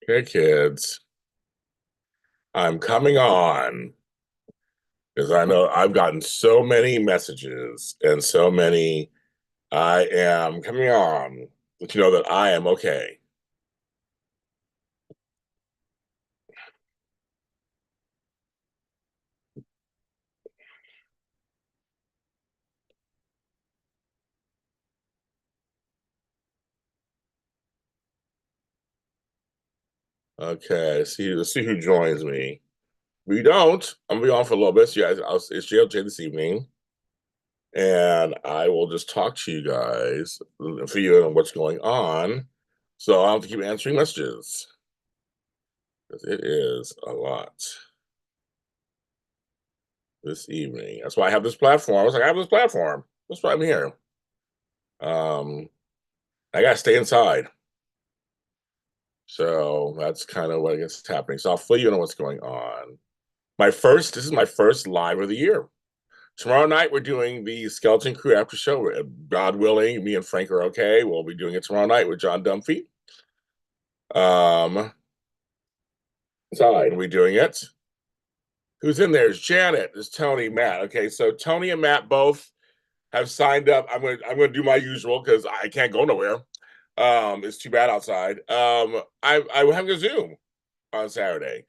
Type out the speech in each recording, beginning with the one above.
Hey kids, I'm coming on because I know I've gotten so many messages and so many. I am coming on let you know that I am okay. Okay, let's see who joins me. We don't. I'm gonna be on for a little bit. So yeah, it's JLJ this evening, and I will just talk to you guys for you and what's going on. So I'll have to keep answering messages because it is a lot this evening. That's why I have this platform. I was like, I have this platform. That's why I'm here. Um, I gotta stay inside. So that's kind of what I guess is happening. So I'll fill you in on what's going on. This is my first live of the year. Tomorrow night we're doing the Skeleton Crew after show. God willing, me and Frank are okay. We'll be doing it tomorrow night with John Dunphy. Um, inside, we're doing it. Who's in there? Is Janet? Is Tony? Matt? Okay, so Tony and Matt both have signed up. I'm gonna do my usual because I can't go nowhere. It's too bad outside. I'm having a Zoom on Saturday.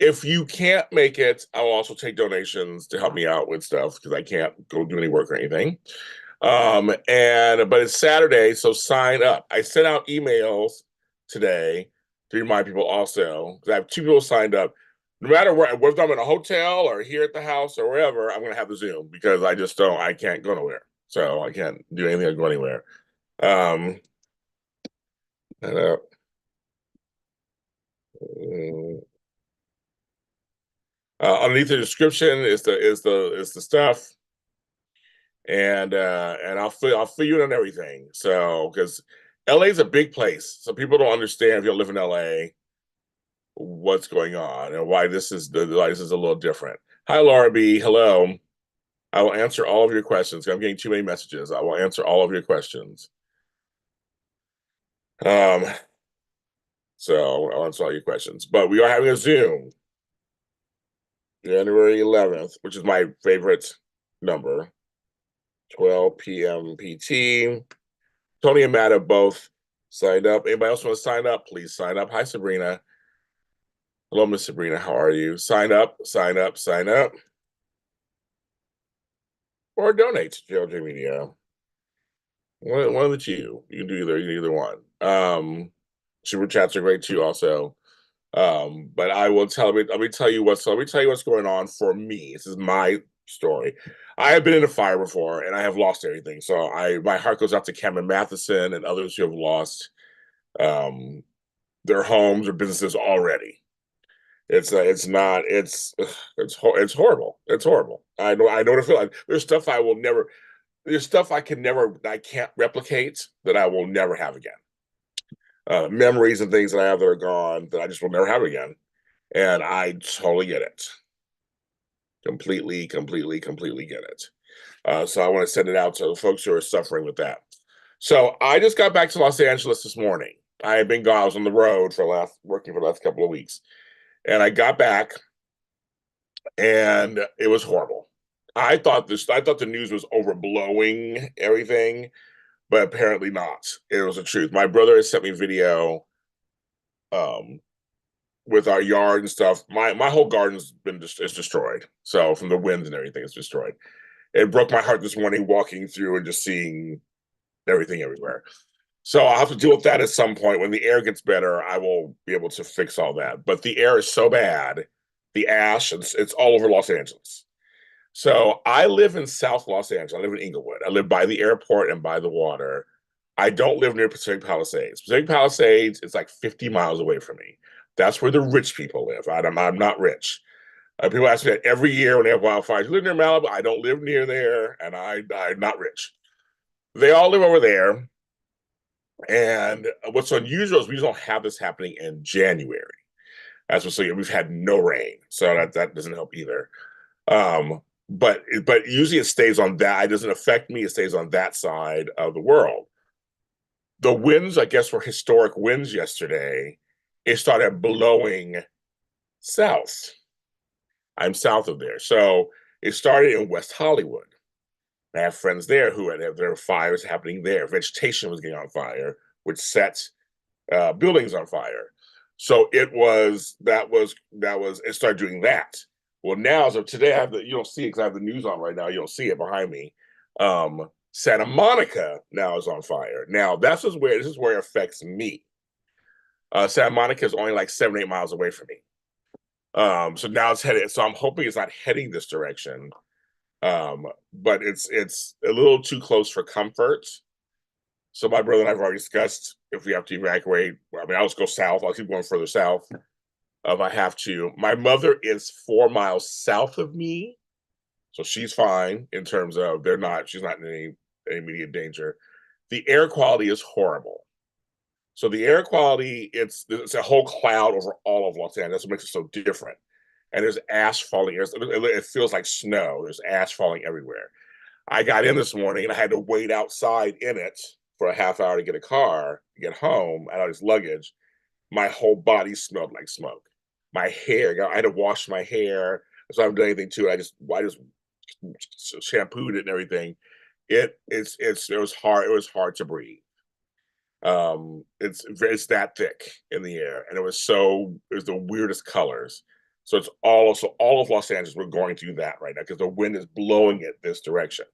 If you can't make it, I'll also take donations to help me out with stuff because I can't go do any work or anything. But it's Saturday, so sign up. I sent out emails today to remind people also because I have two people signed up. No matter whether I'm in a hotel or here at the house or wherever, I'm gonna have the Zoom because I can't go nowhere. So I can't do anything or go anywhere. Um, and, underneath the description is the stuff, and I'll fill you in on everything. So because LA is a big place, so people don't understand if you don't live in LA what's going on and why this is a little different. Hi, Laura B. Hello. I will answer all of your questions. I'm getting too many messages. I will answer all of your questions. Um, so I'll answer all your questions. But we are having a Zoom January 11th, which is my favorite number, 12 p.m. PT. Tony and Matt have both signed up. Anybody else want to sign up? Please sign up. Hi, Sabrina. Hello, Miss Sabrina. How are you? Sign up, sign up, sign up, or donate to JLJ Media. One of the two. You can do either. You can do either one. Super chats are great too. Also, but let me tell you what's going on for me. This is my story. I have been in a fire before, and I have lost everything. So my heart goes out to Cameron Matheson and others who have lost um, their homes or businesses already. It's not it's horrible. It's horrible. I know what I feel like. There's stuff I can't replicate that I will never have again. Memories and things that I have that are gone that I just will never have again. And I totally get it. Completely, completely, completely get it. So I want to send it out to the folks who are suffering with that. So I just got back to Los Angeles this morning. I had been gone. I was on the road working for the last couple of weeks, and I got back, and it was horrible. I thought the news was overblowing everything, but apparently not. It was the truth. My brother has sent me video um, with our yard and stuff. My whole garden's is destroyed. So from the winds and everything, it's destroyed. It broke my heart this morning walking through and just seeing everything everywhere. So I'll have to deal with that at some point. When the air gets better, I will be able to fix all that. But the air is so bad, the ash, it's all over Los Angeles. So I live in South Los Angeles. I live in Inglewood. I live by the airport and by the water. I don't live near Pacific Palisades. Pacific Palisades is like 50 miles away from me. That's where the rich people live. I'm not rich. People ask me that every year when they have wildfires. You live near Malibu? I don't live near there, and I'm not rich. They all live over there. And what's unusual is we don't have this happening in January. That's what's so we've had no rain, so that doesn't help either. But usually it stays on that. It doesn't affect me. It stays on that side of the world. The winds, I guess, were historic winds yesterday, it started blowing south. I'm south of there. So it started in West Hollywood. I have friends there who there were fires happening there. Vegetation was getting on fire, which set buildings on fire. So it started doing that. Well, now, as of today, you don't see it because I have the news on right now. You don't see it behind me. Santa Monica now is on fire. Now, this is where it affects me. Santa Monica is only like 7-8 miles away from me. So now it's headed. So I'm hoping it's not heading this direction. But it's a little too close for comfort. So my brother and I have already discussed if we have to evacuate. I mean, I'll just go south. I'll keep going further south if I have to. My mother is 4 miles south of me, so she's fine in terms of she's not in any immediate danger. The air quality is horrible. So the air quality, it's a whole cloud over all of Los Angeles. That's what makes it so different. And there's ash falling. It feels like snow. There's ash falling everywhere. I got in this morning and I had to wait outside in it for a half hour to get a car, to get home, and all this luggage. My whole body smelled like smoke. My hair, I had to wash my hair. So I haven't done anything to it. I just shampooed it and everything. It was hard. It was hard to breathe. It's that thick in the air, and it was the weirdest colors. So all of Los Angeles, we're going through that right now because the wind is blowing it this direction.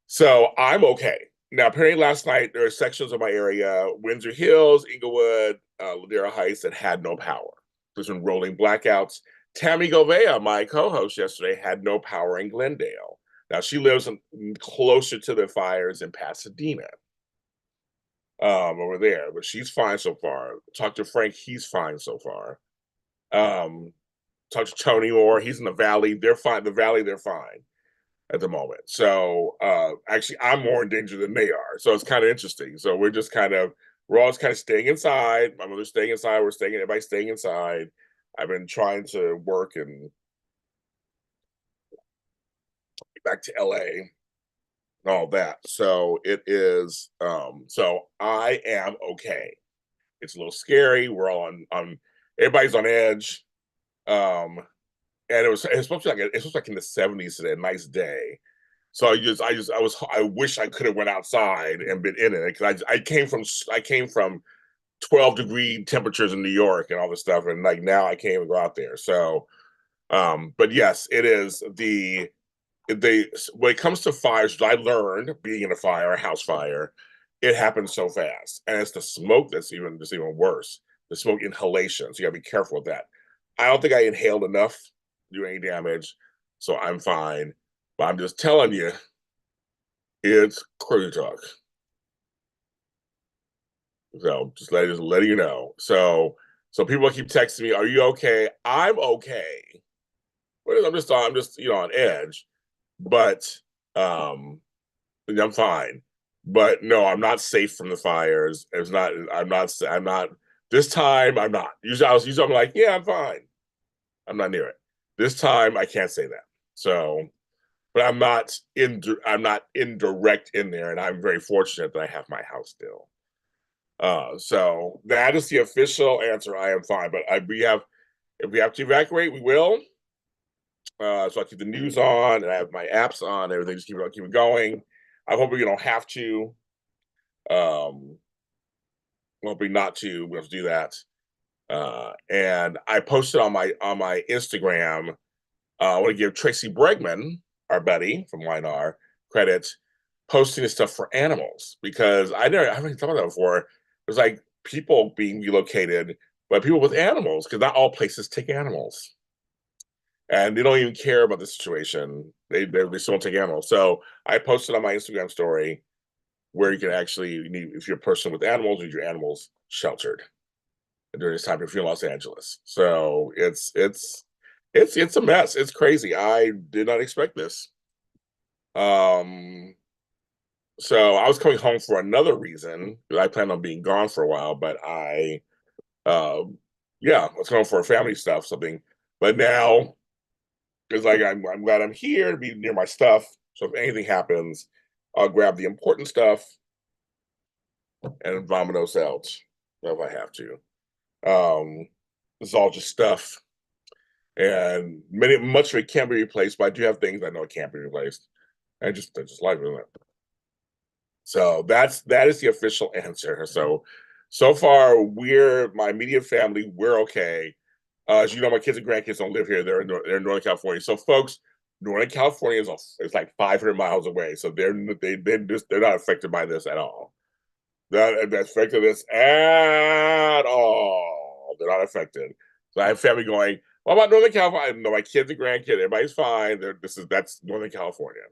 So I'm okay. Now, apparently last night, there are sections of my area, Windsor Hills, Inglewood, Ladera Heights, that had no power. There's been rolling blackouts. Tammy Govea, my co-host yesterday, had no power in Glendale. Now, she lives closer to the fires in Pasadena, over there, but she's fine so far. Talked to Frank, he's fine so far. Talked to Tony Moore, he's in the Valley. They're fine. The Valley, they're fine at the moment. So actually, I'm more in danger than they are. So it's kind of interesting. So we're always kind of staying inside. My mother's staying inside. Everybody's staying inside. I've been trying to work and get back to LA and all that. So it is, so I am okay. It's a little scary. We're all on everybody's on edge. And it's supposed to be like in the 70s today, a nice day. So I wish I could have went outside and been in it because I came from 12-degree temperatures in New York and all this stuff, and like now I can't even go out there. So, but yes, it is when it comes to fires, I learned being in a house fire, it happens so fast, and it's the smoke that's even worse. The smoke inhalation, so you gotta be careful with that. I don't think I inhaled enough to do any damage, so I'm fine. But I'm just telling you, it's crazy talk. So just letting you know. So people keep texting me, "Are you okay?" I'm okay. But I'm just on edge. But I'm fine. But no, I'm not safe from the fires. I'm not this time I'm not. Usually I'm like, yeah, I'm fine. I'm not near it. This time I can't say that. So, but I'm not indirect in there, and I'm very fortunate that I have my house still. So that is the official answer. I am fine, but if we have to evacuate, we will. So I keep the news on, and I have my apps on. Everything, just keep it going. I hope we don't have to. Um, hoping not to. We have to do that. And I posted on my Instagram. I want to give Tracy Bregman, our buddy from YNR, credit posting this stuff for animals because I haven't thought of that before. There's like people being relocated, but people with animals because not all places take animals, and they don't even care about the situation. They still don't take animals. So I posted on my Instagram story where you can actually if you're a person with animals, need your animals sheltered during this time if you're in Los Angeles. So it's a mess. It's crazy. I did not expect this. Um, so I was coming home for another reason. I planned on being gone for a while, but yeah, I was going for family stuff, something. But now it's like I'm glad I'm here to be near my stuff. So if anything happens, I'll grab the important stuff and vomit those out if I have to. It's all just stuff, and much of it can be replaced. But I do have things I know it can't be replaced. That's just life, isn't it? So that is the official answer. So far, we're my immediate family. We're okay. As you know, my kids and grandkids don't live here. They're in Northern California. So, folks, Northern California is like 500 miles away. So they're not affected by this at all. Not affected this at all. They're not affected. So I have family going, what about Northern California? No, my kids and grandkids, everybody's fine. That's Northern California.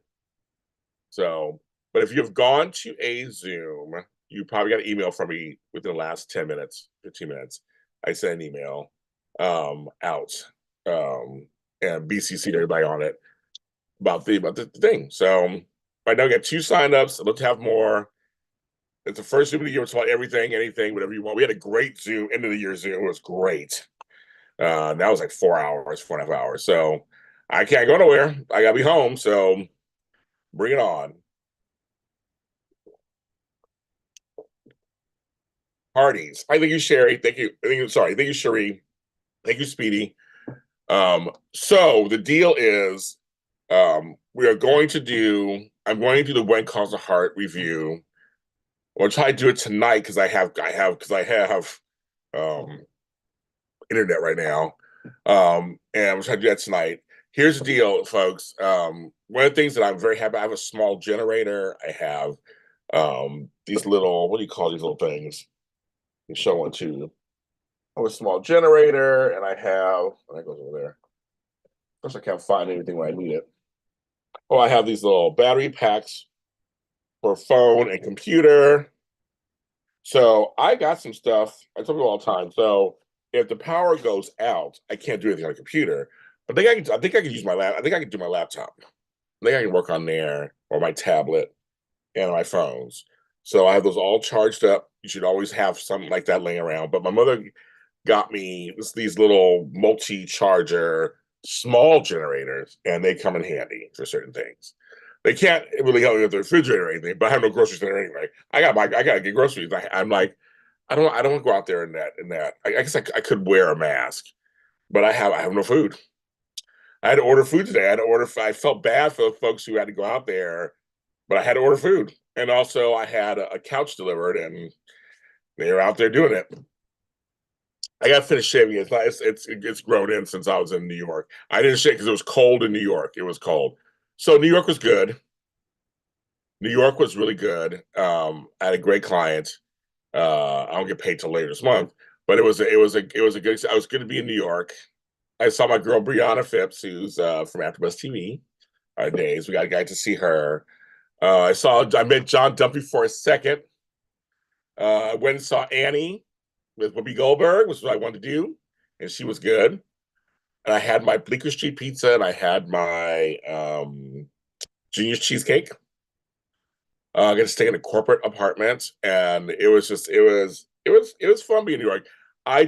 So, but if you've gone to a Zoom, you probably got an email from me within the last 10 minutes, 15 minutes. I sent an email out and BCC'd everybody on it about the thing. So right now we got 2 signups. I'd love to have more. It's the first Zoom of the year. It's about everything, anything, whatever you want. We had a great Zoom, end of the year Zoom. It was great. That was like 4 hours, 4.5 hours. So I can't go nowhere. I gotta be home. So bring it on. Parties. I thank you, Sherry. Thank you. Sorry. Thank you, Cherie. Thank you, Speedy. So the deal is, we are going to do. I'm going to do the When Calls the Heart review. I'll try to do it tonight because I have internet right now. And I'm trying to do that tonight. Here's the deal, folks. One of the things that I'm very happy. I have a small generator. I have these little. What do you call these little things? You show one too. I have a small generator, and I have. That goes over there. Of course, I can't find anything when I need it. Oh, I have these little battery packs for phone and computer. So I got some stuff. I tell people all the time. So if the power goes out, I can't do anything on the computer. But I think I can use my lap. I think I can do my laptop. I think I can work on there or my tablet and my phones. So I have those all charged up. You should always have something like that laying around. But my mother got me these little multi-charger small generators, and they come in handy for certain things. They can't really help me with the refrigerator or anything, but I have no grocery store anyway. I gotta get groceries. I'm like, I don't want to go out there in that. I guess I could wear a mask, but I have no food. I had to order food today. I had to order. I felt bad for the folks who had to go out there, but I had to order food, and also I had a couch delivered, and they were out there doing it. I got to finish shaving. It's grown in since I was in New York. I didn't shave because it was cold in New York. It was cold, so New York was good. New York was really good. I had a great client. I don't get paid till later this month, but it was a good. I was good to be in New York. I saw my girl Brianna Phipps, who's from AfterBuzz TV. Our days we got a guy to see her. I met John Dumpy for a second. I went and saw Annie with Whoopi Goldberg, which is what I wanted to do, and she was good. And I had my Bleecker Street pizza, and I had my Junior's cheesecake. I got to stay in a corporate apartment, and it was fun being in New York. I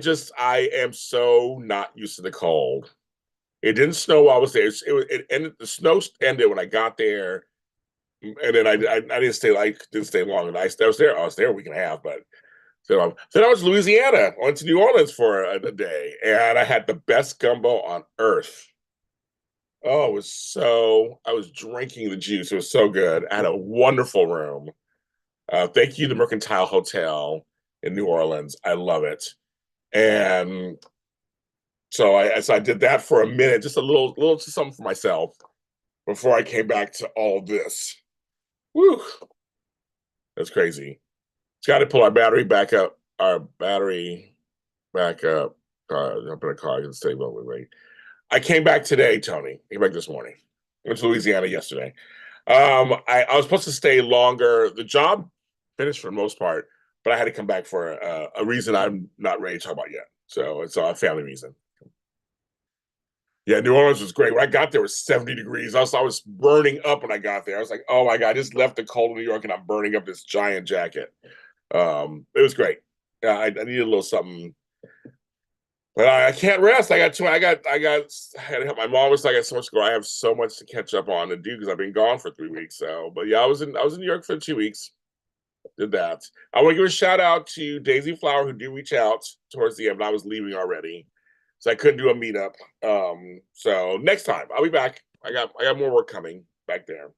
am so not used to the cold. It didn't snow while I was there. It ended. The snow ended when I got there, and then I didn't stay. I didn't stay long. And I was there. I was there a week and a half, but so then I was in Louisiana. I went to New Orleans for a day, and I had the best gumbo on earth. Oh, I was drinking the juice. It was so good. I had a wonderful room. Thank you to Mercantile Hotel in New Orleans. I love it. And so I did that for a minute, just a little something for myself before I came back to all this. Woo, that's crazy. It's got to pull our battery back up. Our battery back up. Jump in a car. I can stay wait. I came back today, Tony. I came back this morning. I went to Louisiana yesterday. I was supposed to stay longer. The job finished for the most part, but I had to come back for a reason I'm not ready to talk about yet. So it's a family reason. Yeah, New Orleans was great. When I got there, it was 70 degrees. I was burning up when I got there. I was like, oh my God, I just left the cold of New York and I'm burning up this giant jacket. It was great. I needed a little something, but I can't rest. I had to help my mom. Was like, I got so much to go. I have so much to catch up on and do because I've been gone for 3 weeks. So, but yeah, I was in New York for 2 weeks. Did that. I want to give a shout out to Daisy Flower, who did reach out towards the end, but I was leaving already, so I couldn't do a meetup. So next time I'll be back. I got more work coming back there.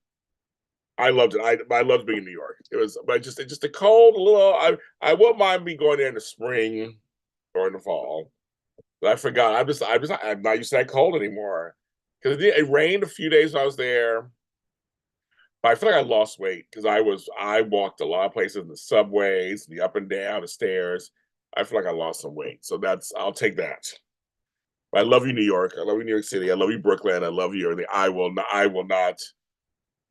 I loved it. I loved being in New York. It was, but just the cold, a little. I won't mind me going there in the spring or in the fall. But I forgot. I'm not used to that cold anymore because it rained a few days when I was there. But I feel like I lost weight because I walked a lot of places in the subways, the up and down, the stairs. I feel like I lost some weight. So I'll take that. But I love you, New York. I love you, New York City. I love you, Brooklyn. I love you, everything. I will not.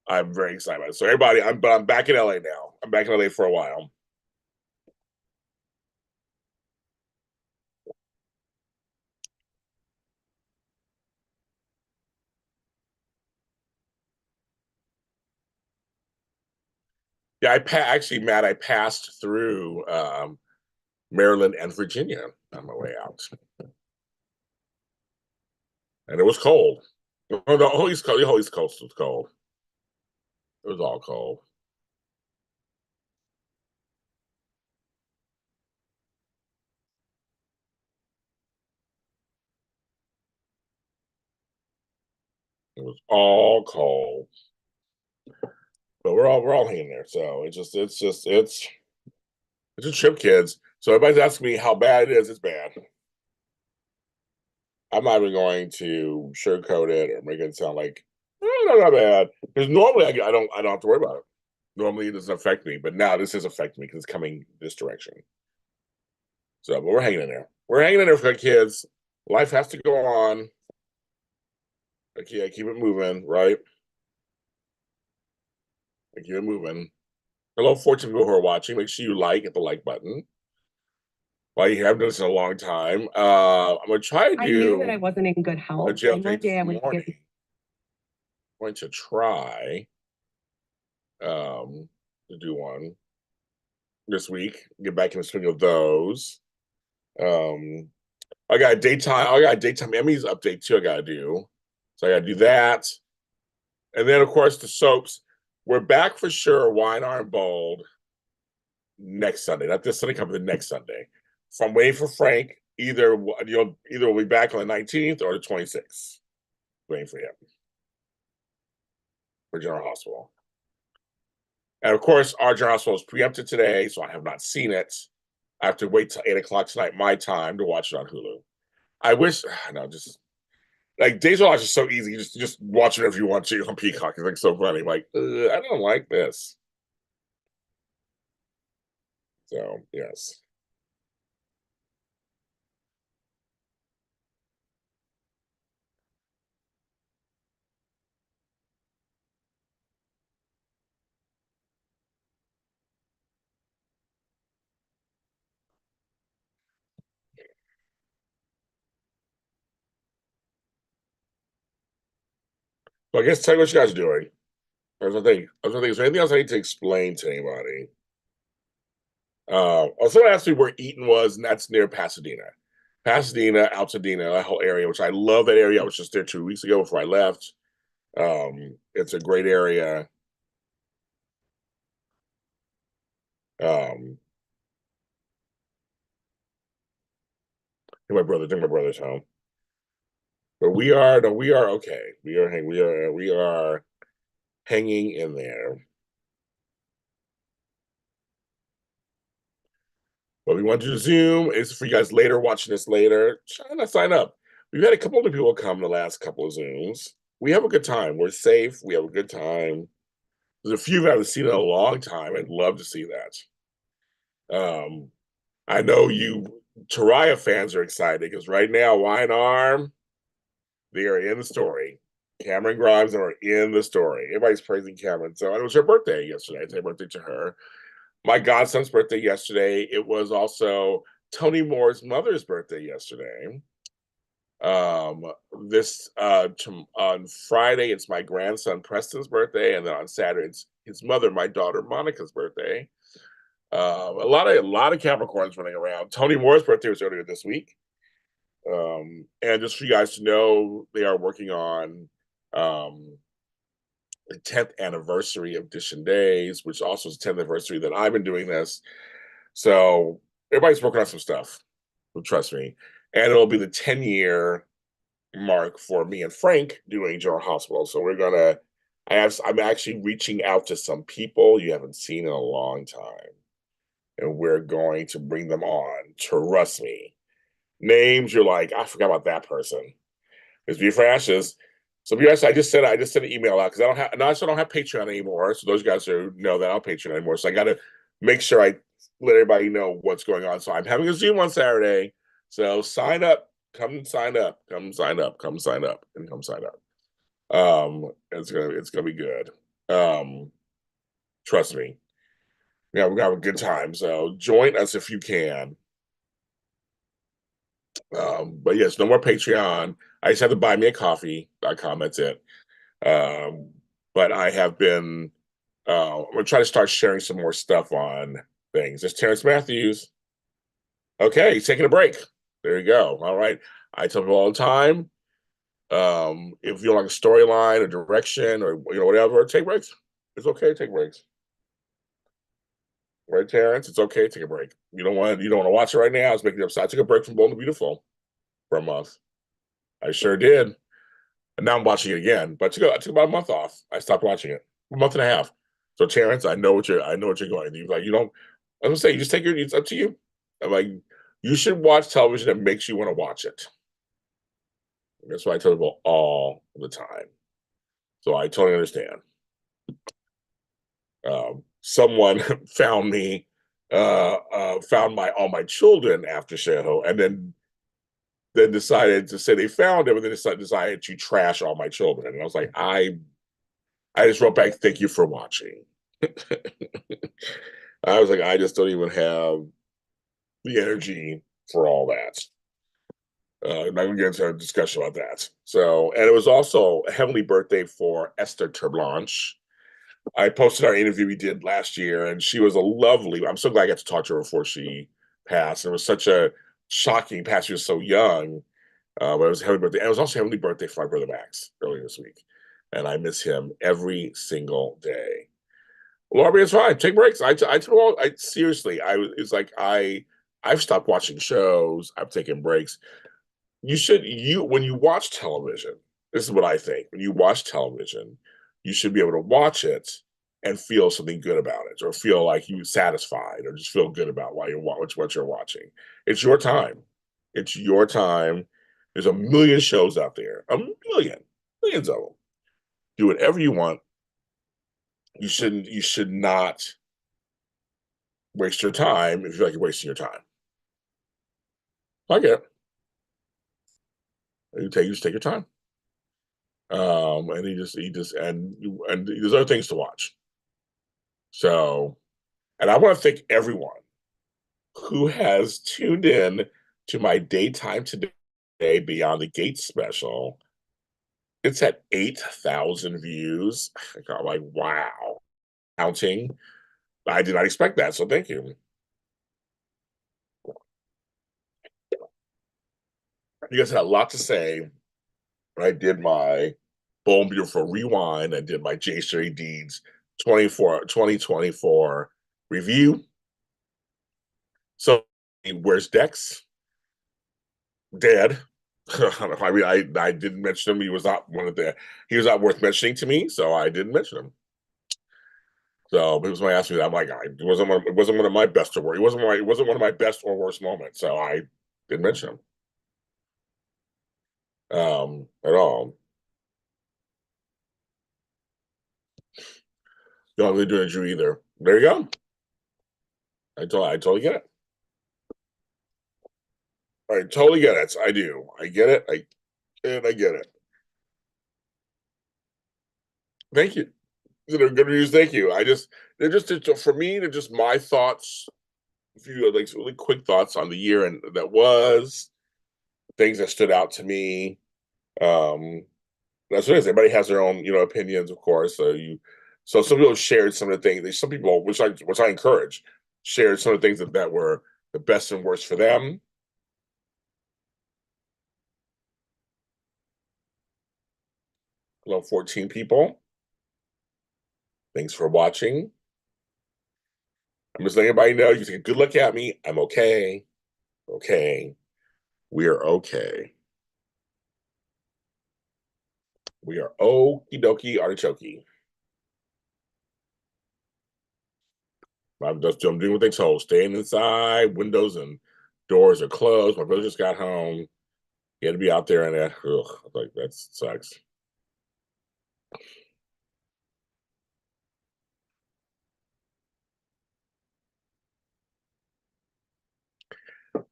I'm very excited about it. So everybody, I'm back in LA now. I'm back in LA for a while. Yeah, actually, Matt, I passed through Maryland and Virginia on my way out, and it was cold. Oh, the whole East Coast was cold. It was all cold. It was all cold, but we're all hanging there. So it's a trip, kids. So everybody's asking me how bad it is. It's bad. I'm not even going to sugarcoat it or make it sound like not bad. Because normally I don't have to worry about it. Normally it doesn't affect me, but now this is affecting me because it's coming this direction. So, but we're hanging in there. We're hanging in there for the kids. Life has to go on. Okay, keep it moving, right? Keep it moving. Hello, fortune people who are watching. Make sure you hit the like button. Well, you have done this in a long time. I'm gonna try to do. I knew that I wasn't in good health. A JLJ this morning. I'm going to try to do one this week. Get back in the swing of those. I got a daytime Emmys update too. I gotta do. So I gotta do that. And then of course the soaps. We're back for sure, Wine Iron Bold next Sunday. Not this Sunday, coming the next Sunday. So I'm waiting for Frank. Either we'll be back on the 19th or the 26th. Waiting for him for General Hospital. And of course, our General Hospital is preempted today, so I have not seen it. I have to wait till 8 o'clock tonight, my time, to watch it on Hulu. I wish, no, just like Days of Life is so easy. You just watch it if you want to on Peacock. It's like so funny. Like, I don't like this. So yes. So I guess tell me what you guys are doing. I was gonna think, is there anything else I need to explain to anybody? Someone asked me where Eaton was, and that's near Pasadena. Pasadena, Altadena, that whole area, which I love that area. I was just there 2 weeks ago before I left. It's a great area. Um, I think my brother's home. But we are okay. We are hanging in there. But we want to do Zoom. It's for you guys later, watching this later. Try to sign up. We've had a couple of people come the last couple of Zooms. We have a good time. We're safe. We have a good time. There's a few I haven't seen in a long time. I'd love to see that. I know you Taraya fans are excited because right now, Wine Arm, they are in the story. Cameron Grimes are in the story. Everybody's praising Cameron. So it was her birthday yesterday. It's a birthday to her. My godson's birthday yesterday. It was also Tony Moore's mother's birthday yesterday. Um, this on Friday, it's my grandson Preston's birthday, and then on Saturday, it's his mother, my daughter Monica's birthday. A lot of Capricorns running around. Tony Moore's birthday was earlier this week. And just for you guys to know, they are working on the 10th anniversary of Dish and Days, which also is the 10th anniversary that I've been doing this. So everybody's working on some stuff. Trust me. And it'll be the 10-year mark for me and Frank doing General Hospital. So I'm actually reaching out to some people you haven't seen in a long time. And we're going to bring them on. Trust me. Names, you're like, I forgot about that person. It's View for Ashes. So View for Ashes, I just sent an email out because I also don't have Patreon anymore. So those guys who know that I don't Patreon anymore. So I got to make sure I let everybody know what's going on. So I'm having a Zoom on Saturday. So sign up, come sign up, come sign up, come sign up, and come sign up. It's gonna be good. Trust me. Yeah, we're gonna have a good time. So join us if you can. But yes, no more Patreon. I just have to buy me a coffee.com. That's it. Um, but I have been I'm gonna try to start sharing some more stuff on things. There's Terrence Matthews. Okay, he's taking a break. There you go. All right. I tell people all the time, if you don't like a storyline or direction or whatever, take breaks. It's okay to take breaks. Right, Terrence? It's okay to take a break. You don't want to watch it right now. It's making you upset. I took a break from Bold and Beautiful for a month. I sure did. And now I'm watching it again. But I took about a month off. I stopped watching it. A month and a half. So Terrence, I know what you're going. You're like, you don't I'm gonna say you just take it's up to you. I'm like, you should watch television that makes you want to watch it. That's what I tell people all the time. So I totally understand. Someone found me, found my all my children after Sheho, and then decided to say they found him, and then decided to trash all my children. And I was like, I just wrote back, thank you for watching. I was like, I just don't even have the energy for all that. I'm not gonna get into a discussion about that. So, and it was also a heavenly birthday for Esther Terblanche. I posted our interview we did last year, and she was a lovely. I'm so glad I got to talk to her before she passed. It was such a shocking pass. She was so young, but it was a heavenly birthday. And it was also a heavenly birthday for my brother Max earlier this week, and I miss him every single day. Well, it's fine. Take breaks. I seriously, it's like I've stopped watching shows. I've taken breaks. When you watch television, this is what I think. When you watch television, you should be able to watch it and feel something good about it, or feel like you're satisfied, or just feel good about what you're watching. It's your time. It's your time. There's a million shows out there, millions of them. Do whatever you want. You should not waste your time if you feel like you're wasting your time. I get it. You just take your time. And and there's other things to watch. So, and I want to thank everyone who has tuned in to my daytime today Beyond the Gate special. It's at 8,000 views. I'm like, wow, counting. I did not expect that, so thank you. You guys had a lot to say. I did my Bold Beautiful Rewind. I did my J. Sherry Deeds 2024 review. So, where's Dex? Dead. I mean, I didn't mention him. He was not worth mentioning to me, so I didn't mention him. So it was when I asked me that, I'm like, it wasn't one of my best or worst. It wasn't one of my best or worst moments. So I didn't mention him at all. Don't really do a Drew either. There you go. I totally get it. I totally get it. I do. I get it. I get it. Thank you. They're good reviews. Thank you. For me, they're just my thoughts. A few like really quick thoughts on the year and that was things that stood out to me. That's what it is. Everybody has their own, opinions, of course. So some people shared some of the things. Some people, which I encourage, shared some of the things that were the best and worst for them. 14 people. Thanks for watching. I'm just letting everybody know you take a good look at me. I'm okay. Okay. We are okay. We are okie dokie artichoke. I'm doing what they told. Staying inside, windows and doors are closed. My brother just got home. He had to be out there and like that sucks.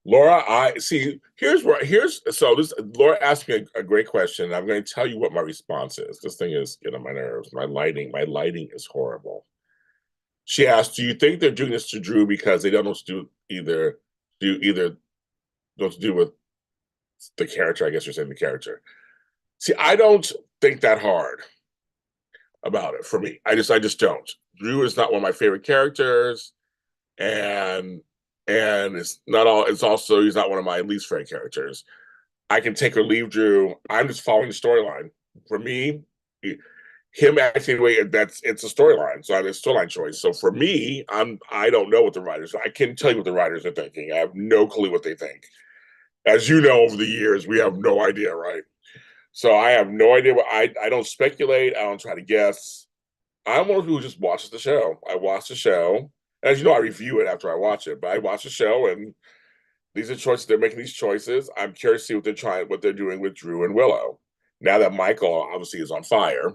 Laura, I see. Here's so this. Laura asked me a great question. I'm going to tell you what my response is. This thing is getting on my nerves. My lighting is horrible. She asked, "Do you think they're doing this to Drew because they don't know what to do what to do with the character?" I guess you're saying the character. See, I don't think that hard about it. For me, I just don't. Drew is not one of my favorite characters, and it's not all. It's also he's not one of my least favorite characters. I can take or leave Drew. I'm just following the storyline. For me, him acting the way it's a storyline. So it's a storyline choice. So for me, I don't know what the writers. I can't tell you what the writers are thinking. I have no clue what they think. As you know, over the years, we have no idea, right? So I have no idea. I don't speculate. I don't try to guess. I'm one of who just watches the show. I watch the show. As you know, I review it after I watch it, but I watch the show and these are choices. They're making these choices. I'm curious to see what they're doing with Drew and Willow. Now that Michael obviously is on fire,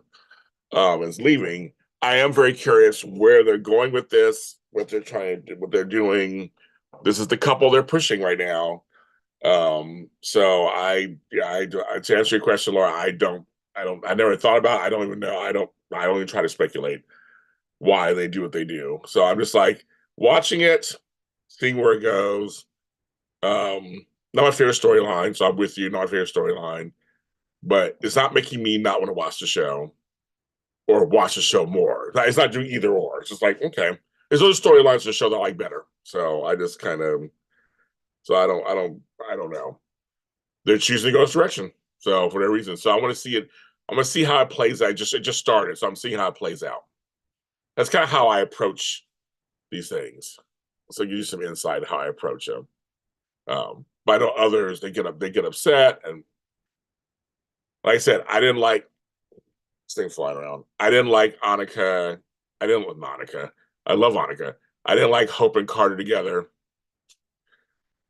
is leaving, I am very curious where they're going with this, what they're trying to do, what they're doing. This is the couple they're pushing right now. So to answer your question, Laura, I never thought about it. I don't even know. I don't even try to speculate why they do what they do. So I'm just like watching it, seeing where it goes. Not my favorite storyline, so I'm with you. Not my favorite storyline, but it's not making me not want to watch the show or watch the show more. It's not doing either or. It's just like okay, there's other storylines to the show that I like better. So I just kind of, so I don't know. They're choosing to go this direction. So for that reason, so I want to see it. I'm gonna see how it plays out. It just started, so I'm seeing how it plays out. That's kind of how I approach these things. So give you some insight how I approach them. But I know others they get upset, and like I said, I didn't like this thing flying around. I didn't like Annika. I didn't like Monica. I love Annika. I didn't like Hope and Carter together.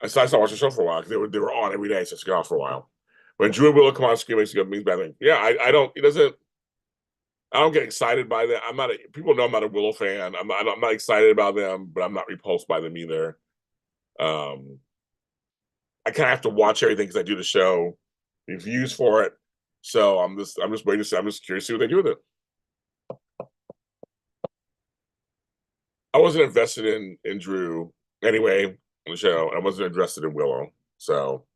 So I started watching the show for a while because they were on every day, so it's gone for a while. When Drew and Willow come on screen, it means bad thing. Yeah, I don't. It doesn't. I don't get excited by that. I'm not. People know I'm not a Willow fan. I'm not excited about them, but I'm not repulsed by them either. Um, I kind of have to watch everything because I do the show reviews for it. So I'm just waiting to see. I'm just curious to see what they do with it. I wasn't invested in Drew anyway on the show. I wasn't interested in Willow. So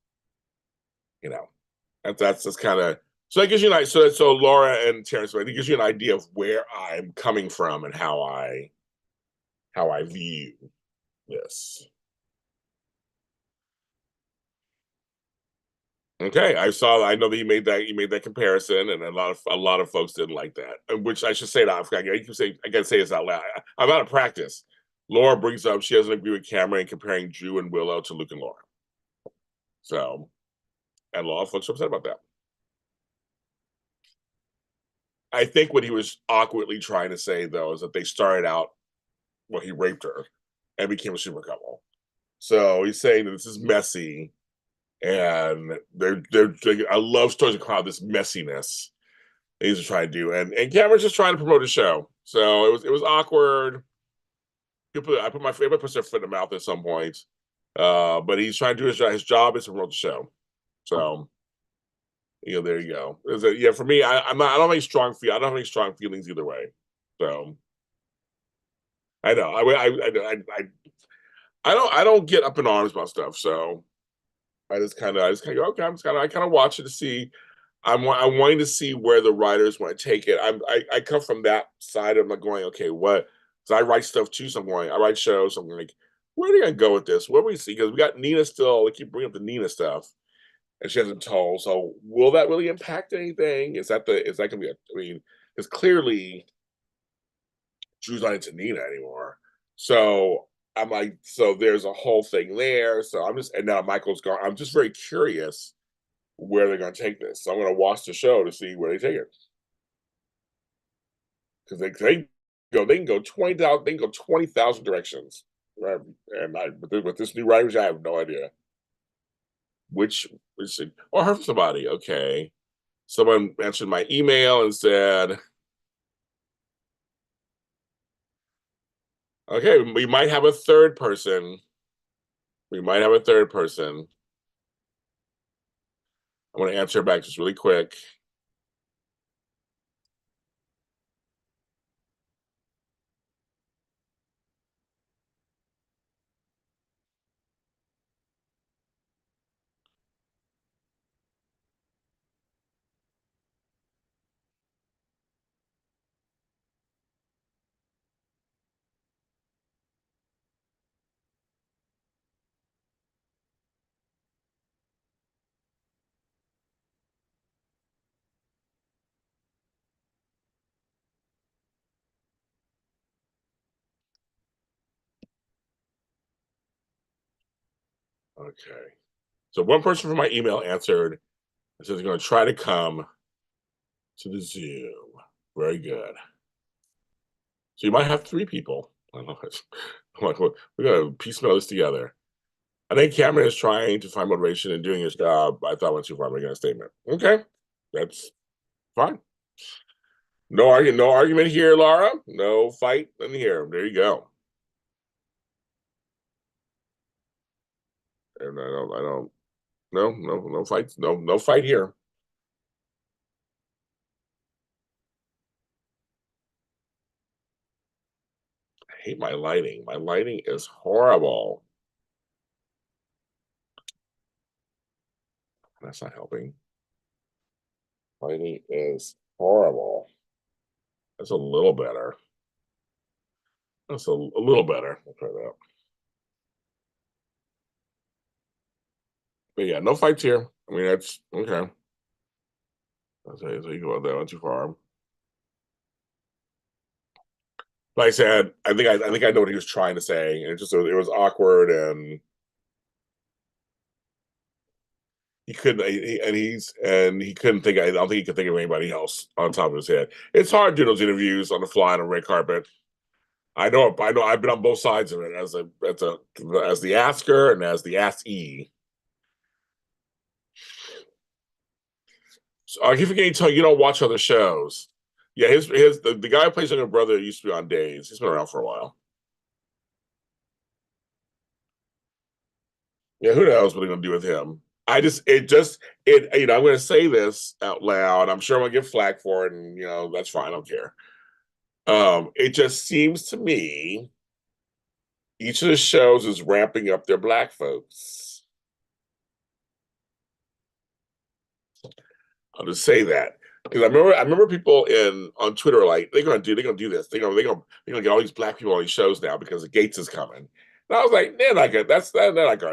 you know that's just kind of so that gives you an idea. So Laura and Terrence, I think it gives you an idea of where I'm coming from and how I view this. Okay, I know that you made that comparison, and a lot of folks didn't like that. Which I should say that I gotta say this out loud. I'm out of practice. Laura brings up she doesn't agree with Cameron comparing Drew and Willow to Luke and Laura. So, and a lot of folks are upset about that. I think what he was awkwardly trying to say though is that they started out well, he raped her and became a super couple. So he's saying that this is messy, and I love stories about this messiness he's trying to do, and Cameron's just trying to promote the show. So it was awkward. I put my favorite puts their foot in the mouth at some point, but he's trying to do his job. His job is to promote the show. So there you go. Yeah, for me, I'm not. I don't have any strong feel. I don't have any strong feelings either way. So I know. I don't get up in arms about stuff. So I just kind of go okay. I kind of watch it to see. I'm wanting to see where the writers want to take it. I come from that side of like going, okay, what? So I write stuff too. So I'm going, I write shows. So I'm like, where are they gonna go with this? What do we see? Because we got Nina still. They keep bringing up the Nina stuff, and she hasn't told. So will that really impact anything? Is that gonna be? I mean, because clearly Drew's not into Nina anymore. So I'm like, so there's a whole thing there. So I'm just, and now Michael's gone. I'm just very curious where they're going to take this. So I'm going to watch the show to see where they take it, because they can go 20,000, they can go 20,000 directions. Right? And with this new writers, I have no idea which. Oh, I heard from somebody. Okay, someone answered my email and said, okay, we might have a third person. We might have a third person. I'm going to answer back just really quick. Okay. So one person from my email answered and says they're going to try to come to the zoo. Very good. So you might have three people. I don't know. I'm like, well, we got to piecemeal this together. I think Cameron is trying to find motivation and doing his job. I thought I went too far making a statement. Okay, that's fine. No argument here, Laura. No fight in here. There you go. And no fights. No fight here. I hate my lighting. My lighting is horrible. That's not helping. Lighting is horrible. That's a little better. That's a little better. I'll try that. But yeah, no fights here. I mean, that's okay. So you go out that one too far. Like I said, I think I know what he was trying to say. And it was awkward, and he couldn't he couldn't think. I don't think he could think of anybody else on top of his head. It's hard doing those interviews on the fly on a red carpet. I know. I've been on both sides of it as the asker and as the askee. So I keep forgetting to tell you, you don't watch other shows. Yeah, the guy who plays younger brother used to be on Days. He's been around for a while. Yeah, who knows what they're gonna do with him? I'm gonna say this out loud. I'm sure I'm gonna get flack for it, and that's fine. I don't care. It just seems to me each of the shows is ramping up their black folks. I'll just say that because I remember people on Twitter like they're gonna do this. They're gonna get all these black people on these shows now because the Gates is coming. And I was like, they're not gonna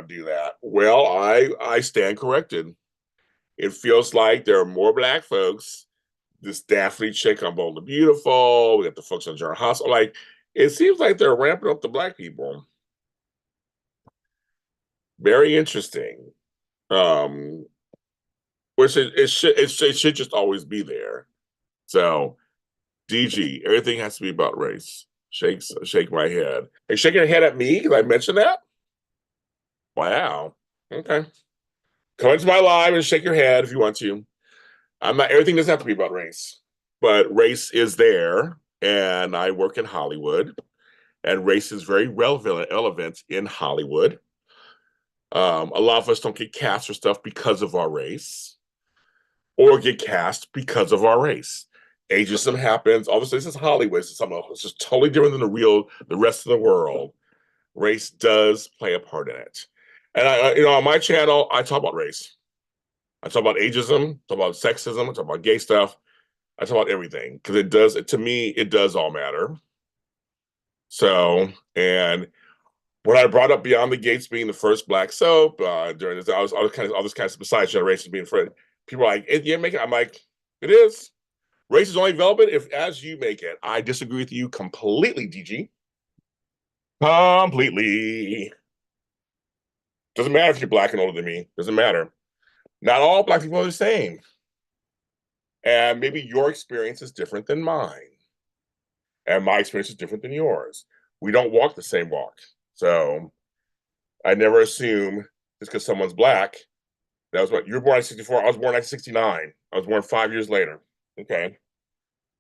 do that. Well, I stand corrected. It feels like there are more black folks. This Daphne chick on Bold and Beautiful. We got the folks on General Hospital. Like, it seems like they're ramping up the black people. Very interesting. Um, which it should just always be there. So, DG, everything has to be about race. Shake my head. Are you shaking your head at me because I mentioned that? Wow. Okay. Come into my live and shake your head if you want to. I'm not. Everything doesn't have to be about race, but race is there, and I work in Hollywood, and race is very relevant in Hollywood. A lot of us don't get cast for stuff because of our race, or get cast because of our race. Ageism happens. Obviously, this is Hollywood. It's just totally different than the rest of the world. Race does play a part in it, and on my channel, I talk about race. I talk about ageism, talk about sexism, I talk about gay stuff. I talk about everything because to me, it does all matter. So, and when I brought up Beyond the Gates being the first black soap during this, I was kind of all this kind of besides generations being friend. People are like, yeah, make it. I'm like, it is. Race is only relevant if as you make it. I disagree with you completely, DG. Completely. Doesn't matter if you're black and older than me. Doesn't matter. Not all black people are the same. And maybe your experience is different than mine. And my experience is different than yours. We don't walk the same walk. So I never assume just because someone's black. That was what you were born in 64. I was born in 1969. I was born 5 years later. Okay.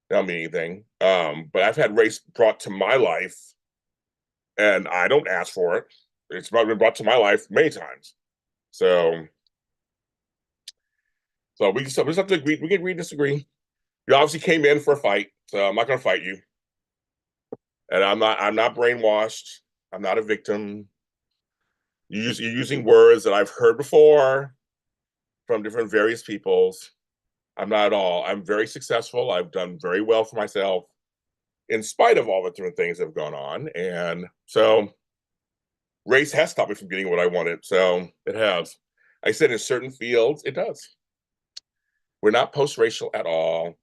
That don't mean anything. But I've had race brought to my life, and I don't ask for it. It's been brought to my life many times. So we just have to agree. We can agree, disagree. You obviously came in for a fight, so I'm not going to fight you. And I'm not brainwashed. I'm not a victim. You're using words that I've heard before from different various peoples. I'm not at all. I'm very successful. I've done very well for myself in spite of all the different things that have gone on. And so race has stopped me from getting what I wanted. So it has. I said in certain fields, it does. We're not post-racial at all.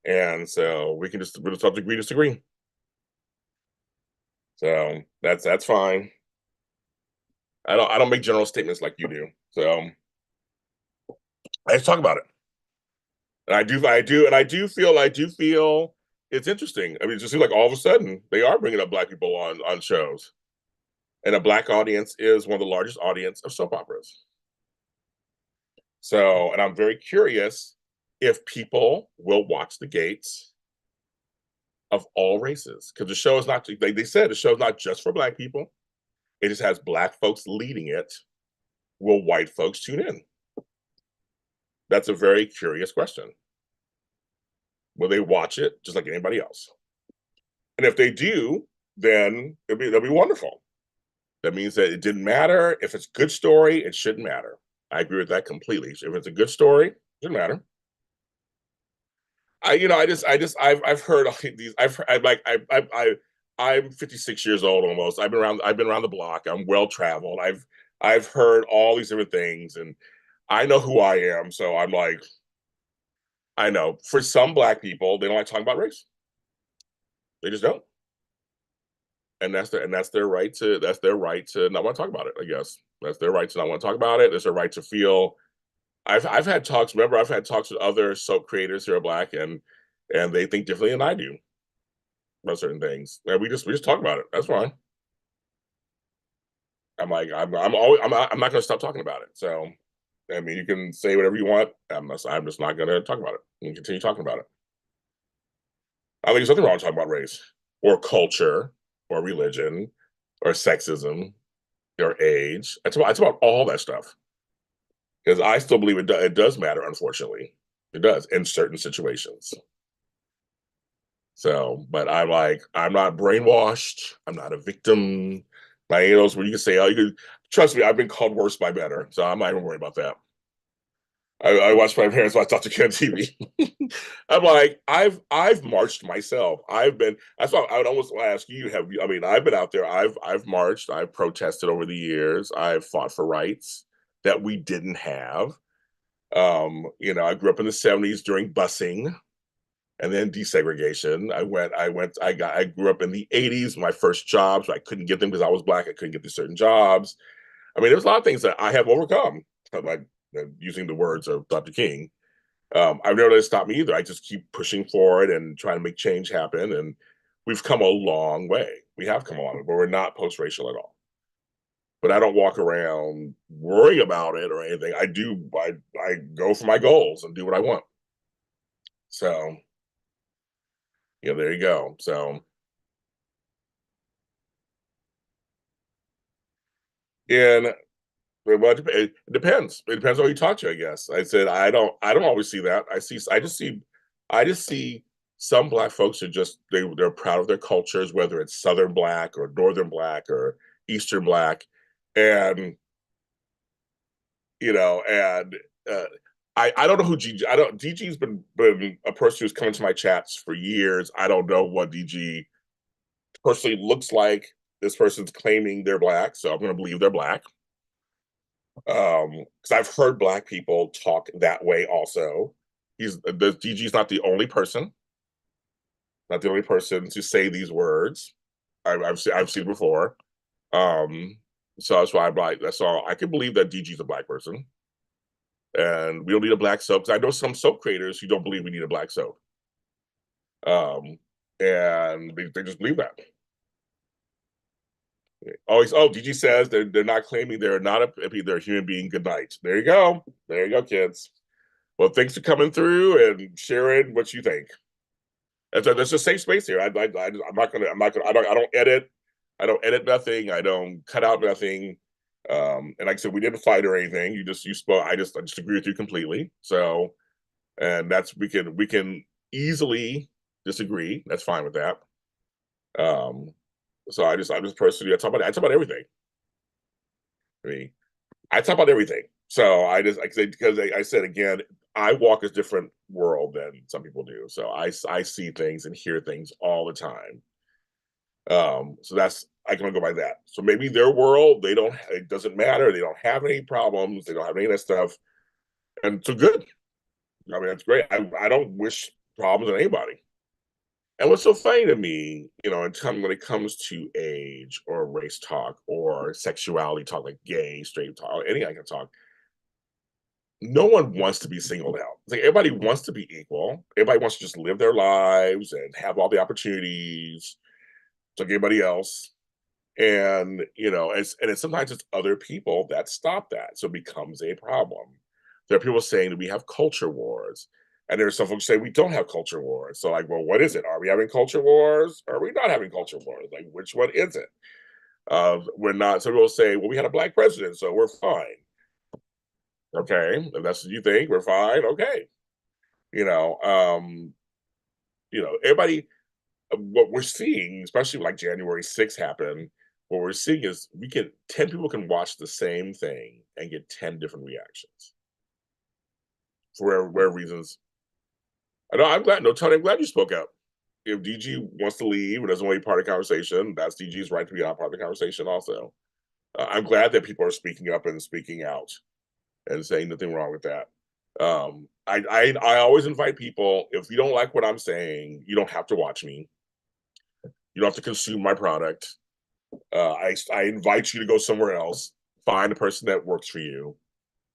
And so we'll just have to agree, disagree. So that's fine. I don't make general statements like you do. So I just talk about it. And I do feel it's interesting. I mean, it just seems like all of a sudden they are bringing up black people on shows. And a black audience is one of the largest audience of soap operas. So, and I'm very curious if people will watch The Gates of all races. Because the show is not, they said the show is not just for black people. It just has black folks leading it. Will white folks tune in? That's a very curious question. Will they watch it just like anybody else? And if they do, then it'll be wonderful. That means that it didn't matter. If it's a good story, it shouldn't matter. I agree with that completely. If it's a good story, it shouldn't matter. I've heard all these. I'm 56 years old almost. I've been around the block. I'm well traveled. I've heard all these different things, and I know who I am. So I'm like, I know for some black people, they don't like talking about race. They just don't, and that's their right to not want to talk about it. I guess that's their right to not want to talk about it. It's their right to feel. I've had talks. Remember, I've had talks with other soap creators who are black, and they think differently than I do about certain things. And we just talk about it. That's fine. I'm like I'm not going to stop talking about it. So I mean, you can say whatever you want. I'm just not going to talk about it and continue talking about it. I think there's nothing wrong with talking about race or culture or religion or sexism or age. It's about all that stuff because I still believe it does matter. Unfortunately, it does in certain situations. So, but I'm not brainwashed. I'm not a victim. Like those where you can say, oh, you can trust me. I've been called worse by better, so I'm not even worried about that. I watched my parents watch Dr. Ken TV. I'm like, I've marched myself. I've been. That's why I would almost ask you. I mean, I've been out there. I've marched. I've protested over the years. I've fought for rights that we didn't have. I grew up in the '70s during busing and then desegregation. I grew up in the '80s. My first jobs, I couldn't get them because I was black. I couldn't get these certain jobs. I mean, there's a lot of things that I have overcome. Like using the words of Dr. King. I've never let it stop me either. I just keep pushing forward and trying to make change happen. And we've come a long way. We have come a long way, but we're not post-racial at all. But I don't walk around worrying about it or anything. I do. I go for my goals and do what I want. So, there you go. So, and well, it depends. It depends on who you talk to, I guess. I said I don't always see that. I just see some black folks are just they're proud of their cultures, whether it's Southern black or Northern black or Eastern black, and and uh, I don't know who GG. I don't DG's been a person who's come into my chats for years. I don't know what DG personally looks like. This person's claiming they're black, so I'm going to believe they're black. Because I've heard black people talk that way also. DG's not the only person, to say these words. I've seen before. So that's why I'm like, that's all. I can believe that DG's a black person, and we don't need a black soap. Because I know some soap creators who don't believe we need a black soap, um, and they just believe that. Always, oh, DG says they're not claiming they're not they're a human being. Good night. There you go, kids. Well, thanks for coming through and sharing what you think. There's a safe space here. I don't edit. I don't edit nothing. I don't cut out nothing. And like I said, we didn't fight or anything. You spoke. I just agree with you completely. So, and that's we can easily disagree. That's fine with that. Um, so I'm just personally I talk about everything. I mean, I talk about everything. So I just like I say because I said again, I walk a different world than some people do. So I see things and hear things all the time. So that's I can go by that. So maybe their world, they don't it doesn't matter, they don't have any problems, they don't have any of that stuff. And so good. I mean, that's great. I don't wish problems on anybody. And what's so funny to me, when it comes to age or race talk or sexuality talk, like gay, straight talk, any kind of talk, no one wants to be singled out. It's like everybody wants to be equal. Everybody wants to just live their lives and have all the opportunities like everybody else. And it's sometimes it's other people that stop that, so it becomes a problem. There are people saying that we have culture wars, and there's some folks say we don't have culture wars. So like, well, what is it? Are we having culture wars? Or are we not having culture wars? Like, which one is it? We're not. Some people say, well, we had a black president, so we're fine. Okay, if that's what you think, we're fine. Okay, you know, um, everybody. What we're seeing, especially like January 6th happened, what we're seeing is 10 people can watch the same thing and get 10 different reactions for where reasons. I know I'm glad, no, Tony, I'm glad you spoke up. If DG wants to leave or doesn't want to be part of the conversation, that's DG's right to be not part of the conversation also. I'm glad that people are speaking up and speaking out and saying nothing wrong with that. I always invite people, if you don't like what I'm saying, you don't have to watch me. You don't have to consume my product. I invite you to go somewhere else, find a person that works for you.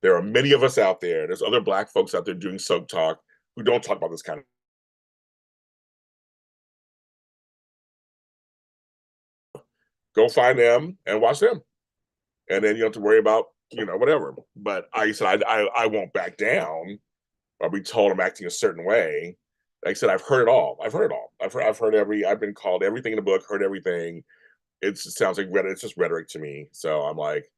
There are many of us out there. There's other black folks out there doing soap talk who don't talk about this kind of. Go find them and watch them, and then you don't have to worry about whatever. But I said I won't back down. I'll be told I'm acting a certain way. Like I said, I've heard it all. I've heard every. I've been called everything in the book. Heard everything. It sounds like rhetoric. It's just rhetoric to me. So I'm like,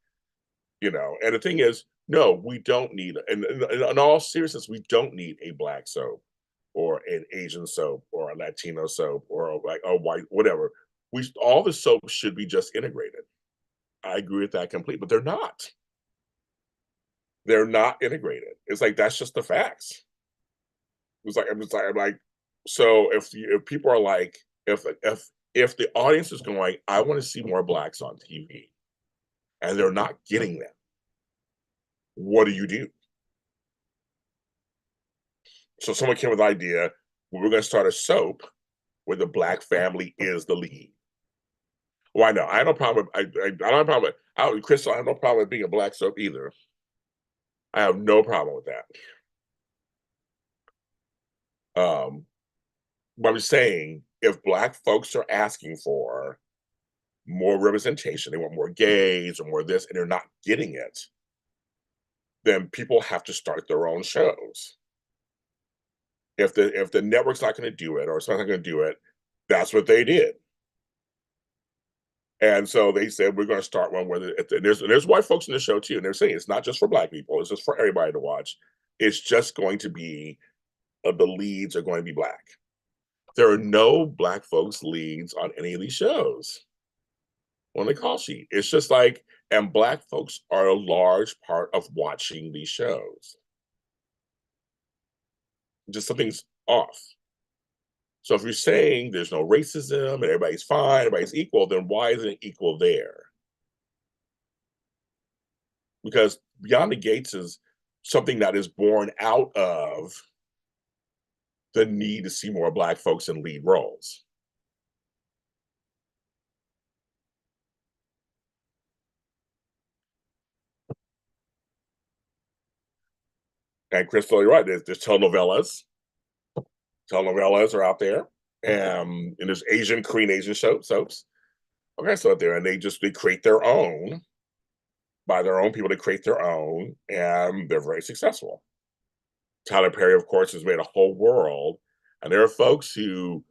and the thing is, no, we don't need, in all seriousness, we don't need a black soap or an Asian soap or a Latino soap or like a white, whatever. All the soaps should be just integrated. I agree with that completely, but they're not. They're not integrated. It's like that's just the facts. I'm like, so if people are like, if the audience is going, I want to see more blacks on TV, and they're not getting them, what do you do? So someone came with the idea, we're going to start a soap where the black family is the lead. Why not? I have no problem. I don't have a problem with Crystal. I have no problem with being a black soap either. I have no problem with that. But I'm saying if black folks are asking for more representation, they want more gays or more this, and they're not getting it, then people have to start their own shows. If the network's not going to do it or it's not going to do it, that's what they did. And so they said we're going to start one where there's white folks in the show too, and they're saying it's not just for black people; it's just for everybody to watch. It's just going to be the leads are going to be black. There are no black folks leads on any of these shows on the call sheet. It's just like, and black folks are a large part of watching these shows. Just something's off. So if you're saying there's no racism and everybody's fine, everybody's equal, then why isn't it equal there? Because Beyond the Gates is something that is born out of the need to see more Black folks in lead roles. And Crystal, you're right. There's telenovelas. Telenovelas are out there, and there's Asian, Korean Asian soaps. Okay, so out there, and they create their own by their own people. They create their own, and they're very successful. Tyler Perry, of course, has made a whole world, and there are folks who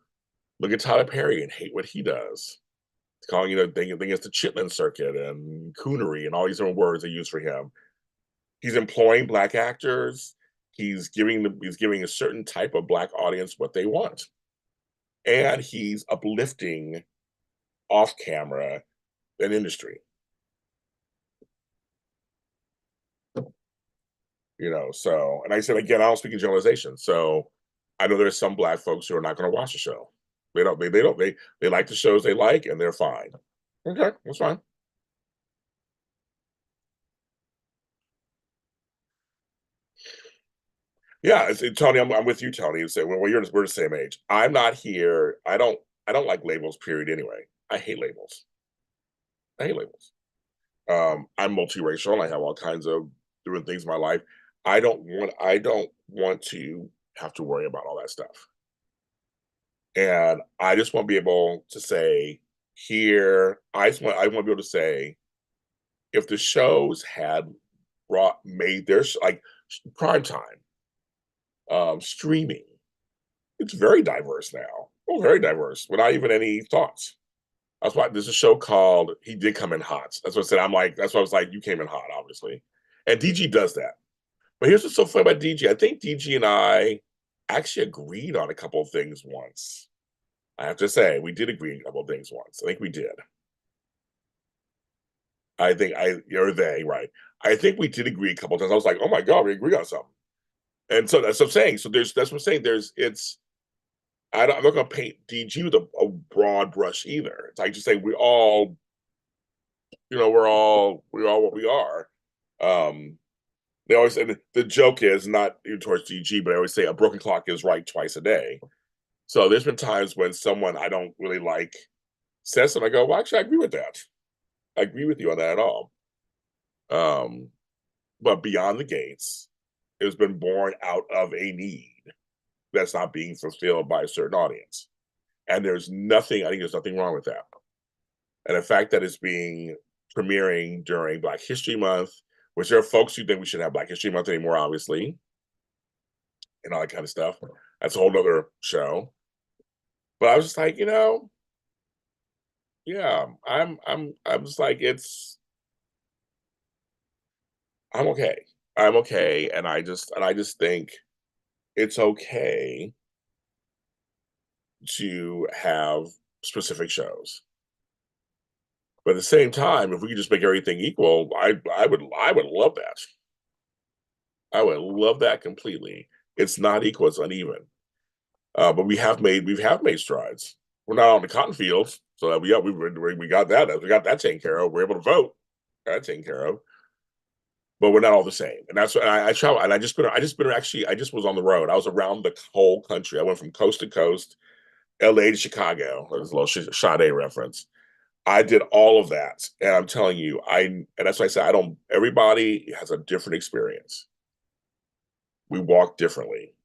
look at Tyler Perry and hate what he does. It's calling, think it's the Chitlin circuit and coonery and all these different words they use for him. He's employing Black actors. He's giving a certain type of Black audience what they want, and he's uplifting off camera an industry. So, and I said again, I don't speak in generalization. So I know there's some Black folks who are not going to watch the show. They like the shows they like, and they're fine. Okay, that's fine. Yeah, Tony, I'm with you, Tony. You say, well, we're the same age. I'm not here. I don't like labels. Period. Anyway, I hate labels. I hate labels. I'm multiracial, and I have all kinds of different things in my life. I don't want to have to worry about all that stuff. And I just want to be able to say here, I want to be able to say, if the shows had made their like prime time, streaming, it's very diverse now. Oh, very diverse, without even any thoughts. That's why there's a show called He Did Come in Hot. That's what I said. That's why I was like, you came in hot, obviously. And DG does that. But here's what's so funny about DG. I think DG and I actually agreed on a couple of things once. I have to say, we did agree on a couple of things once. I think we did. Or they, right. I think we did agree a couple of times. I was like, oh my God, we agree on something. And so that's what I'm saying. So that's what I'm saying. I'm not going to paint DG with a broad brush either. It's like just saying we're all what we are. They always say the joke is not towards DG, but I always say a broken clock is right twice a day. So there's been times when someone I don't really like says something, I go, well, actually, I agree with that. I agree with you on that at all. Um, but Beyond the Gates has been born out of a need that's not being fulfilled by a certain audience. And I think there's nothing wrong with that. And the fact that it's being premiering during Black History Month, which there are folks who think we should have Black History Month anymore, obviously, and all that kind of stuff. That's a whole other show. But I was just like, yeah, I'm just like, I'm okay. I'm okay. And I just think it's okay to have specific shows. But at the same time, if we could just make everything equal, I would love that. I would love that completely. It's not equal, it's uneven. But we have made strides. We're not on the cotton fields, so that we got that taken care of. We're able to vote, got that taken care of. But we're not all the same, and that's what I travel. And I just was on the road. I was around the whole country. I went from coast to coast, L.A. to Chicago. There's a little Sade reference. I did all of that, and I'm telling you, and that's why I said I don't. Everybody has a different experience. We walk differently.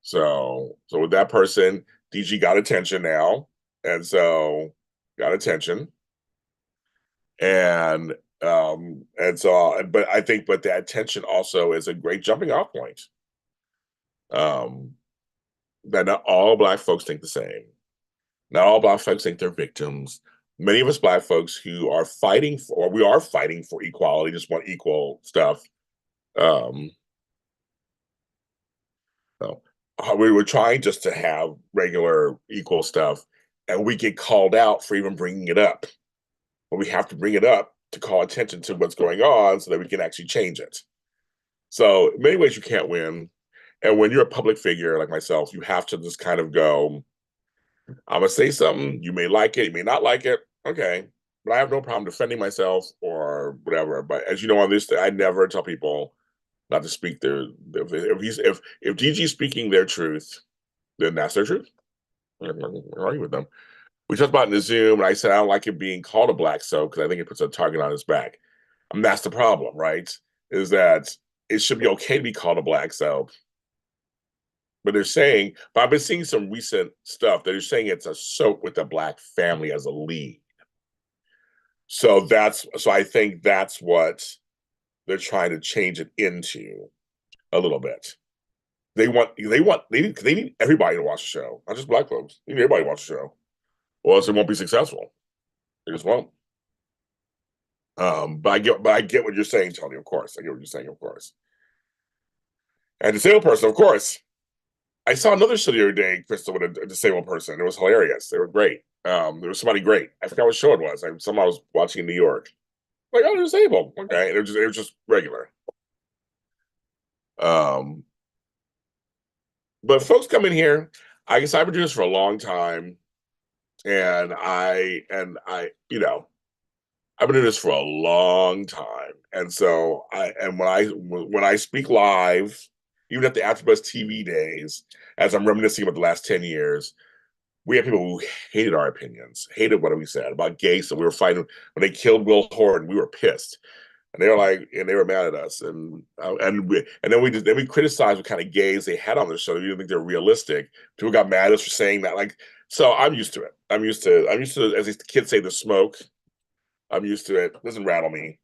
So with that person, DG got attention now, and so got attention, but I think, but the attention also is a great jumping off point. Um, that not all Black folks think the same. Not all Black folks think they're victims. Many of us Black folks who are we are fighting for equality, just want equal stuff. Um, so we were trying just to have regular equal stuff, and we get called out for even bringing it up. But we have to bring it up to call attention to what's going on so that we can actually change it. So in many ways, you can't win. And when you're a public figure like myself, you have to just kind of go, I'm gonna say something. You may like it, you may not like it. Okay, but I have no problem defending myself or whatever. But as you know, on this, I never tell people not to speak their if DG's speaking their truth, then that's their truth. I'm not gonna argue with them. We talked about in the Zoom, and I said I don't like it being called a black soap because I think it puts a target on his back. That's the problem, right? Is that it should be okay to be called a black soap, but they're saying. But I've been seeing some recent stuff that are saying it's a soap with a black family as a lead. So I think that's what they're trying to change it into a little bit. They need everybody to watch the show, not just black folks. They need everybody to watch the show, or else it won't be successful. It just won't. But I get what you're saying, Tony. Of course, I get what you're saying. Of course, and disabled person, of course. I saw another show the other day, Crystal, with a disabled person. It was hilarious. They were great. There was somebody great. I forgot what show it was. Someone I was watching in New York. Like, oh, they're disabled. Okay, it was just regular. Um, but folks come in here. I guess I've been doing this for a long time, and you know, I've been doing this for a long time, and so when I speak live, even at the AfterBuzz TV days, as I'm reminiscing about the last 10 years, we had people who hated our opinions, hated what we said about gays, and we were fighting when they killed Will Horton. We were pissed. And they were like, and they were mad at us, and then we criticized what kind of gays they had on the show. We didn't think they were realistic. People got mad at us for saying that. Like, so I'm used to it. I'm used to, as the kids say, the smoke. I'm used to it. It doesn't rattle me.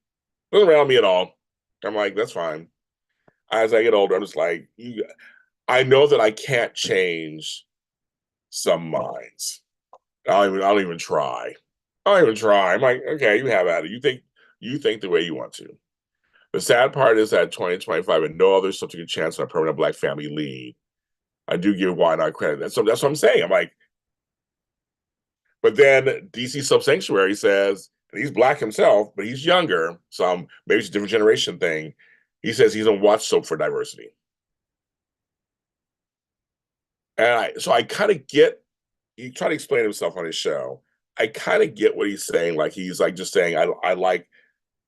It doesn't rattle me at all. I'm like, that's fine. As I get older, I'm just like, I know that I can't change some minds. I don't even try. I don't even try. I'm like, okay, you have at it. You think the way you want to. The sad part is that 2025 and no other subsequent chance on a permanent black family lead. I do give Why Not credit. That's what I'm saying. I'm like, but then DC Sub Sanctuary says, and he's black himself, but he's younger, so maybe it's a different generation thing. He says he doesn't watch soap for diversity. And so I kind of get, he tried to explain himself on his show. I kind of get what he's saying. Like, he's like just saying, I like,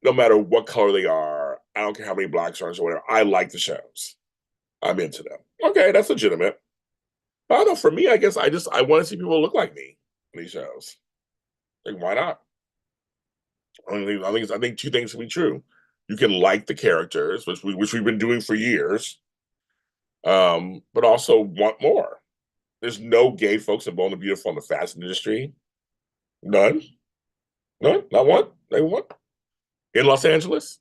no matter what color they are, I don't care how many blacks are or whatever, I like the shows. I'm into them. Okay, that's legitimate. But I don't know, for me, I guess I want to see people look like me in these shows. Like, why not? I think two things can be true. You can like the characters, which we've been doing for years, but also want more. There's no gay folks in Bold and Beautiful in the fashion industry. None. None. Not one. Not even one. In Los Angeles.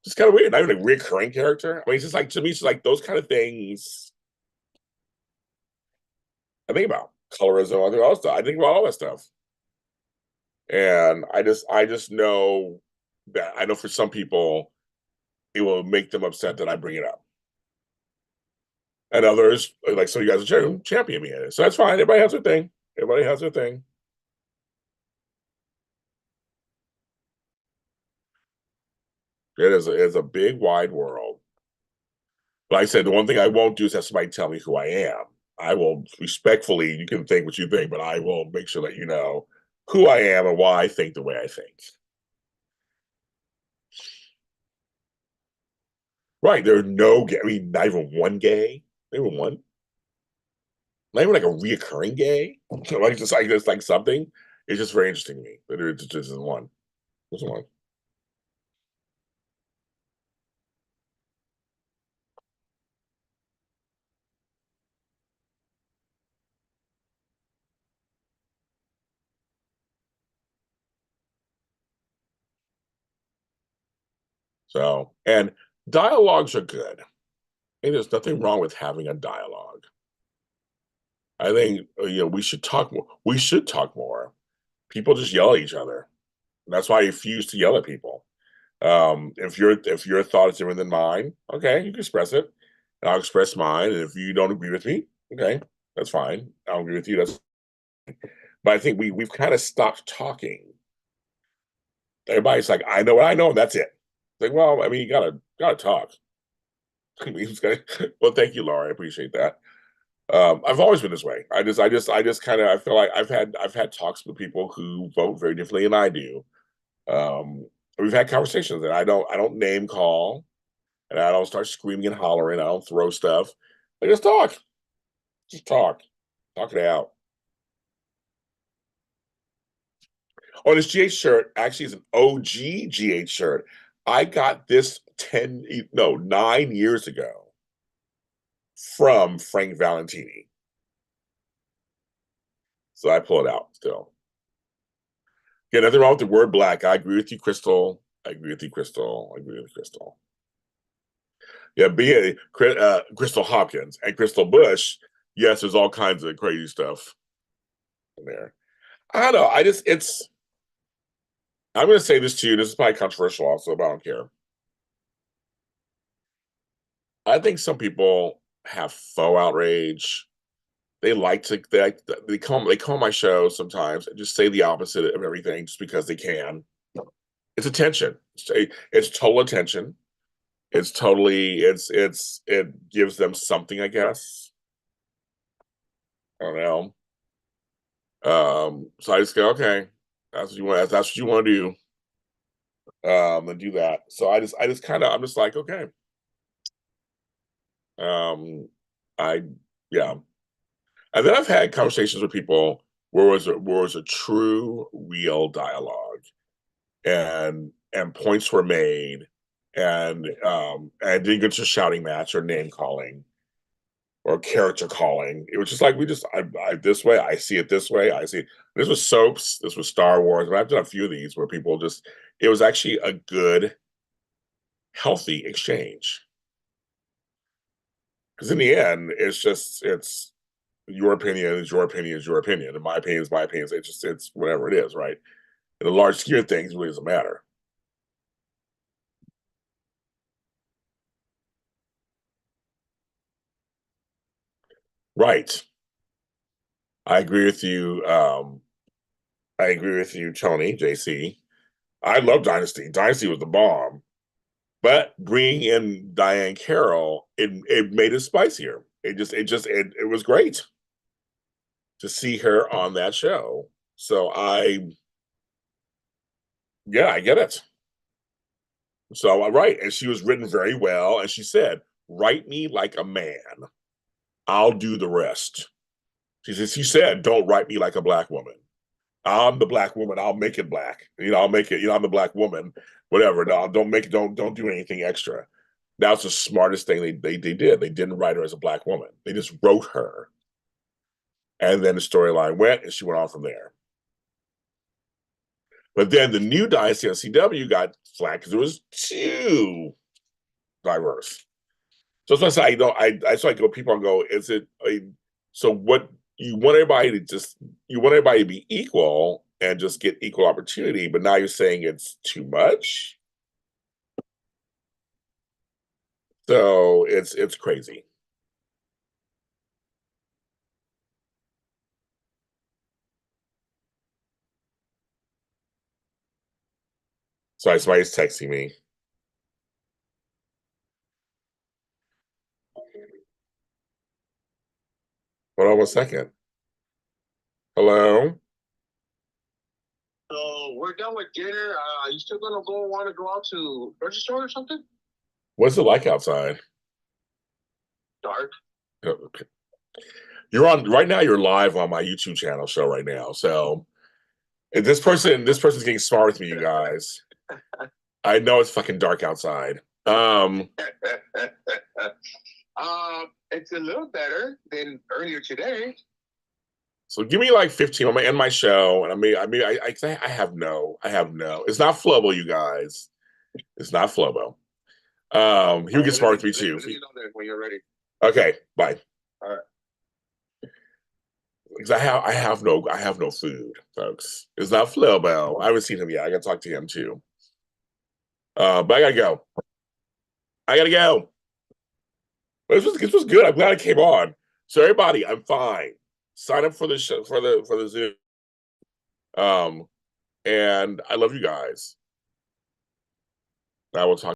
It's kind of weird. Not even a recurring character. I mean, it's just like, to me, it's just like those kind of things I think about. Colorism, I think all stuff. I think about all that stuff. And I just know that I know for some people it will make them upset that I bring it up. And others, like some of you guys are champion me in it. So that's fine. Everybody has their thing. Everybody has their thing. It is a big, wide world. But like I said, the one thing I won't do is have somebody tell me who I am. I will respectfully, you can think what you think, but I will make sure that you know who I am and why I think the way I think. Right. There are no gay, I mean, not even one gay. Not even one. Not even like a reoccurring gay. Like just like something. It's just very interesting to me that there just isn't one. There's one. So, and dialogues are good. And there's nothing wrong with having a dialogue. I think we should talk more. We should talk more. People just yell at each other. That's why I refuse to yell at people. If your thought is different than mine, okay, you can express it, and I'll express mine. And if you don't agree with me, okay, that's fine. I don't agree with you. But I think we've kind of stopped talking. Everybody's like, I know what I know, and that's it. Like, well, I mean, you gotta talk. Well, thank you, Laura. I appreciate that. I've always been this way. I just kind of I feel like I've had talks with people who vote very differently than I do. We've had conversations that I don't name call. and I don't start screaming and hollering. I don't throw stuff. I just talk. Just talk. Talk it out. Oh, this GH shirt actually is an OG GH shirt. I got this 9 years ago from Frank Valentini. So I pull it out still. Yeah, nothing wrong with the word black. I agree with you, Crystal. I agree with you, Crystal. I agree with Crystal. Yeah, Crystal Hopkins and Crystal Bush. Yes, there's all kinds of crazy stuff in there. I don't know. I'm going to say this to you. This is probably controversial also, but I don't care. I think some people have faux outrage. They come on my show sometimes and just say the opposite of everything just because they can. It's attention. It's total attention. It gives them something, I guess. I don't know. So I just go, okay, that's what you want to do. And do that. So I'm just like, okay. I yeah. And then I've had conversations with people where was a true, real dialogue, and points were made, and didn't get to shouting match or name calling or character calling. It was just like I this way, I see it this way, I see it. This was soaps, this was Star Wars, and I've done a few of these where people just it was actually a good, healthy exchange. Because in the end, it's your opinion is your opinion is your opinion, and my opinion is my opinion. It's whatever it is, right? In the large scheme of things, it really doesn't matter. Right. I agree with you. I agree with you, Tony, JC. I love Dynasty. Dynasty was the bomb. But bringing in Diane Carroll, it made it spicier. It was great to see her on that show. So yeah, I get it. So right, and she was written very well, and she said, "Write me like a man. I'll do the rest." She said, "Don't write me like a black woman. I'm the black woman. I'll make it black. I'll make it. I'm the black woman. Whatever. No, don't make it. Don't do anything extra." That's the smartest thing they did. They didn't write her as a black woman. They just wrote her, and then the storyline went, and she went on from there. But then the new dynasty on CW got flack because it was too diverse. So that's why I say I don't. I so I go people and go, is it so what you want everybody to just you want everybody to be equal and just get equal opportunity, but now you're saying it's too much. So it's crazy. Sorry, somebody's texting me. Hold on one second. Hello? So we're done with dinner. You still gonna want to go out to grocery store or something? What's it like outside? Dark. Okay. You're on right now, you're live on my YouTube channel show right now. So this person's getting smart with me, you guys. I know it's fucking dark outside. It's a little better than earlier today. So give me like 15. I'm gonna end my show, and I have no. It's not Flobo, you guys. It's not Flobo. He'll get smart with me too. Let me know when you're ready. Okay, bye. All right. Because I have no food, folks. It's not Flobo. I haven't seen him yet. I gotta talk to him too. But I gotta go. I gotta go. But this was good. I'm glad I came on. So everybody, I'm fine. Sign up for the show for the Zoom. Um, and I love you guys. I will talk.